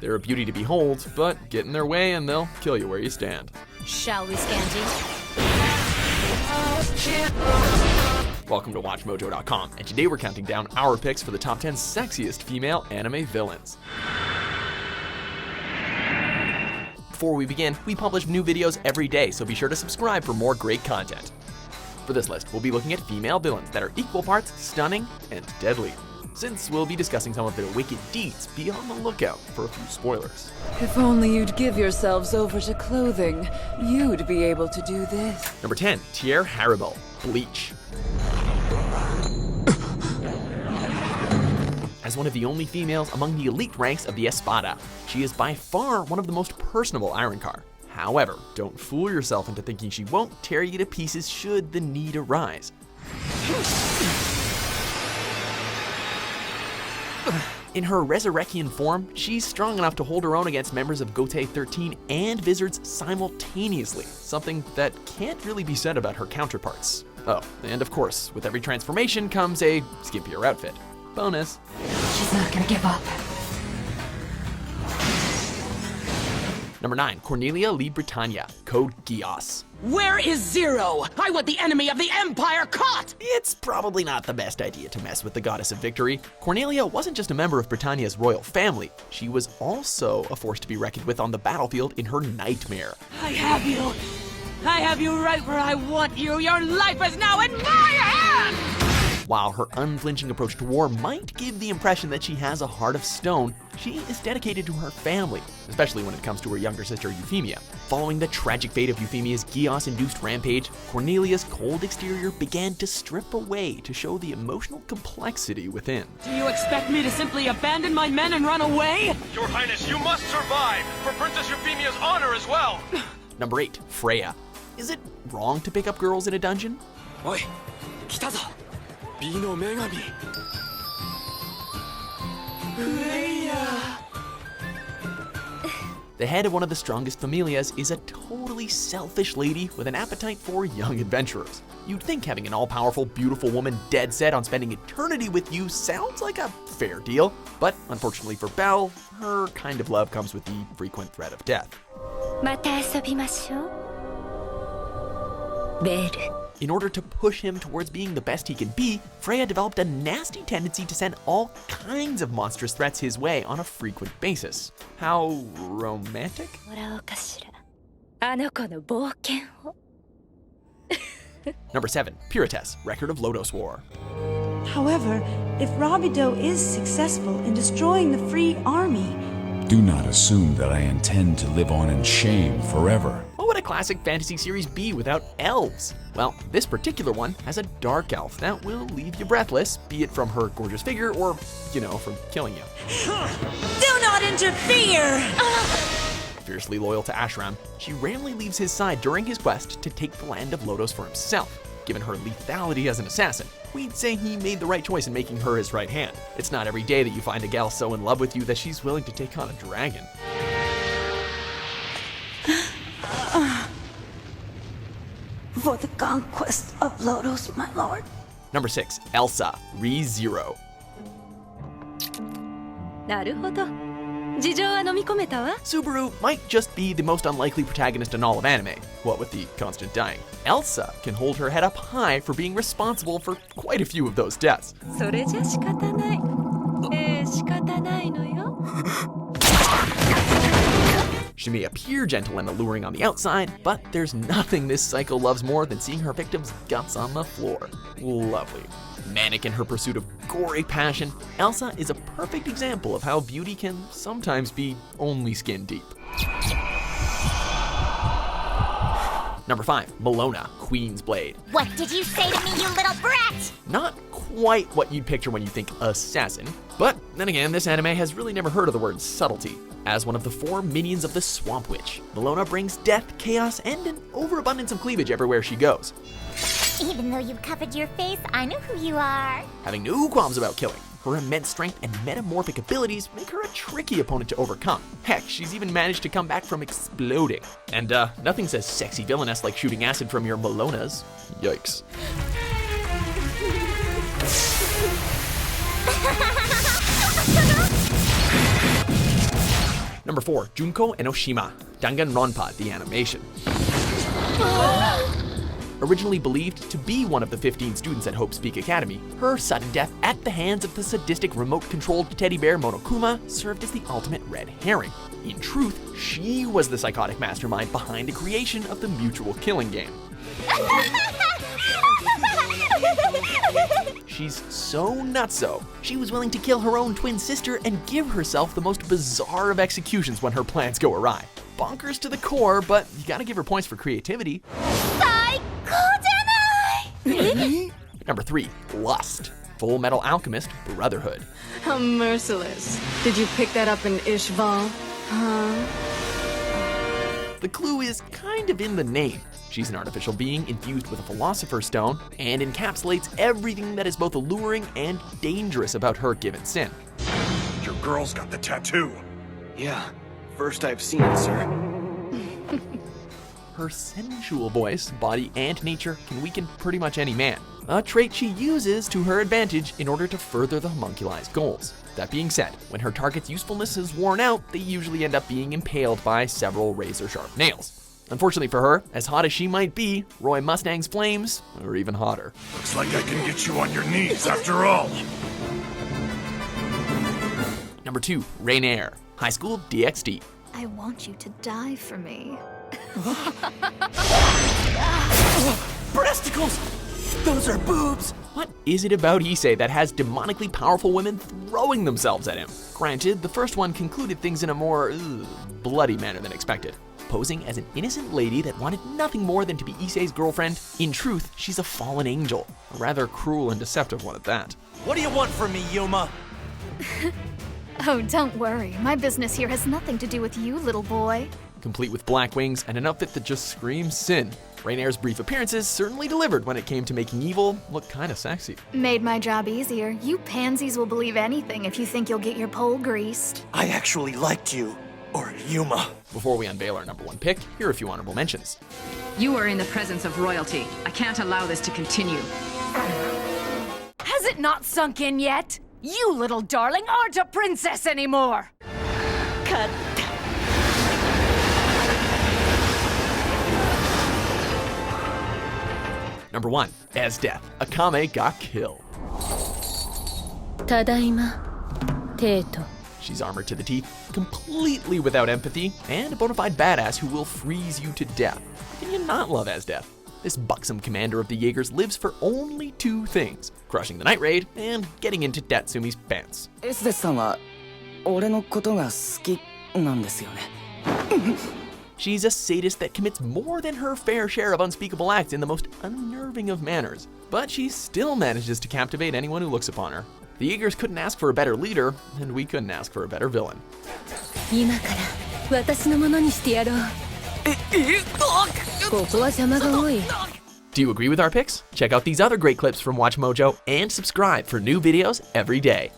They're a beauty to behold, but get in their way and they'll kill you where you stand. Shall we, Scanty? Welcome to WatchMojo.com, and today we're counting down our picks for the top 10 sexiest female anime villains. Before we begin, we publish new videos every day, so be sure to subscribe for more great content. For this list, we'll be looking at female villains that are equal parts stunning and deadly. Since we'll be discussing some of their wicked deeds, be on the lookout for a few spoilers. If only you'd give yourselves over to clothing, you'd be able to do this. Number 10, Harribel, Bleach. As one of the only females among the elite ranks of the Espada, she is by far one of the most personable Ironcar. However, don't fool yourself into thinking she won't tear you to pieces should the need arise. In her Resurrection form, she's strong enough to hold her own against members of Gotei 13 and Vizards simultaneously, something that can't really be said about her counterparts. Oh, and of course, with every transformation comes a skimpier outfit. Bonus. She's not gonna give up. Number 9, Cornelia Li Britannia, code Geass. Where is Zero? I want the enemy of the Empire caught! It's probably not the best idea to mess with the goddess of victory. Cornelia wasn't just a member of Britannia's royal family, she was also a force to be reckoned with on the battlefield in her nightmare. I have you! I have you right where I want you! Your life is now in my hands! While her unflinching approach to war might give the impression that she has a heart of stone, she is dedicated to her family, especially when it comes to her younger sister Euphemia. Following the tragic fate of Euphemia's Geass-induced rampage, Cornelia's cold exterior began to strip away to show the emotional complexity within. Do you expect me to simply abandon my men and run away? Your Highness, you must survive, for Princess Euphemia's honor as well! Number 8, Freya. Is it wrong to pick up girls in a dungeon? Oi, kitazo! Bi no megami. Freya! The head of one of the strongest familias is a totally selfish lady with an appetite for young adventurers. You'd think having an all-powerful, beautiful woman dead set on spending eternity with you sounds like a fair deal, but unfortunately for Belle, her kind of love comes with the frequent threat of death. In order to push him towards being the best he can be, Freya developed a nasty tendency to send all kinds of monstrous threats his way on a frequent basis. How romantic? Number 7, Pirotess, Record of Lodos War. However, if Rabido is successful in destroying the Free Army, do not assume that I intend to live on in shame forever. What would a classic fantasy series be without elves? Well, this particular one has a dark elf that will leave you breathless, be it from her gorgeous figure or, from killing you. do not interfere! Fiercely loyal to Ashram, she rarely leaves his side during his quest to take the land of Lodos for himself. Given her lethality as an assassin, we'd say he made the right choice in making her his right hand. It's not every day that you find a gal so in love with you that she's willing to take on a dragon. For the conquest of Lodos, my lord. Number 6, Elsa, ReZero. Subaru might just be the most unlikely protagonist in all of anime, what with the constant dying. Elsa can hold her head up high for being responsible for quite a few of those deaths. She may appear gentle and alluring on the outside, but there's nothing this psycho loves more than seeing her victims' guts on the floor. Lovely. Manic in her pursuit of gory passion, Elsa is a perfect example of how beauty can sometimes be only skin deep. Number 5, Melona, Queen's Blade. What did you say to me, you little brat? Not quite what you'd picture when you think assassin, but then again, this anime has really never heard of the word subtlety. As one of the 4 minions of the Swamp Witch, Melona brings death, chaos, and an overabundance of cleavage everywhere she goes. Even though you've covered your face, I know who you are. Having no qualms about killing, her immense strength and metamorphic abilities make her a tricky opponent to overcome. Heck, she's even managed to come back from exploding. And nothing says sexy villainess like shooting acid from your Melonas. Yikes. Number 4, Junko Enoshima, Dangan Ronpa, the animation. Originally believed to be one of the 15 students at Hope's Peak Academy, her sudden death at the hands of the sadistic remote-controlled teddy bear Monokuma served as the ultimate red herring. In truth, she was the psychotic mastermind behind the creation of the mutual killing game. She's so nutso, she was willing to kill her own twin sister and give herself the most bizarre of executions when her plans go awry. Bonkers to the core, but you gotta give her points for creativity. Number 3, Lust, Fullmetal Alchemist Brotherhood. How merciless. Did you pick that up in Ishval? Huh? The clue is kind of in the name. She's an artificial being infused with a philosopher's stone and encapsulates everything that is both alluring and dangerous about her given sin. Your girl's got the tattoo. Yeah, first I've seen it, sir. Her sensual voice, body, and nature can weaken pretty much any man, a trait she uses to her advantage in order to further the homunculized goals. That being said, when her target's usefulness is worn out, they usually end up being impaled by several razor-sharp nails. Unfortunately for her, as hot as she might be, Roy Mustang's flames are even hotter. Looks like I can get you on your knees after all. Number 2, Raynare, High School DxD. I want you to die for me. Breasticles! Those are boobs! What is it about Issei that has demonically powerful women throwing themselves at him? Granted, the first one concluded things in a more bloody manner than expected. Posing as an innocent lady that wanted nothing more than to be Issei's girlfriend, in truth, she's a fallen angel. A rather cruel and deceptive one at that. What do you want from me, Yuma? Oh, don't worry. My business here has nothing to do with you, little boy. Complete with black wings and an outfit that just screams sin, Raynare's brief appearances certainly delivered when it came to making evil look kinda sexy. Made my job easier. You pansies will believe anything if you think you'll get your pole greased. I actually liked you. Or Yuma. Before we unveil our number 1 pick, here are a few honorable mentions. You are in the presence of royalty. I can't allow this to continue. Has it not sunk in yet? You little darling aren't a princess anymore! Cut. Number 1, Esdeath, Akame Ga Kill. Tadaima. Teto. She's armored to the teeth, completely without empathy, and a bona fide badass who will freeze you to death. How can you not love Esdeath? This buxom commander of the Jaegers lives for only 2 things: crushing the night raid and getting into Tatsumi's pants. She's a sadist that commits more than her fair share of unspeakable acts in the most unnerving of manners, but she still manages to captivate anyone who looks upon her. The Jaegers couldn't ask for a better leader, and we couldn't ask for a better villain. Do you agree with our picks? Check out these other great clips from WatchMojo and subscribe for new videos every day.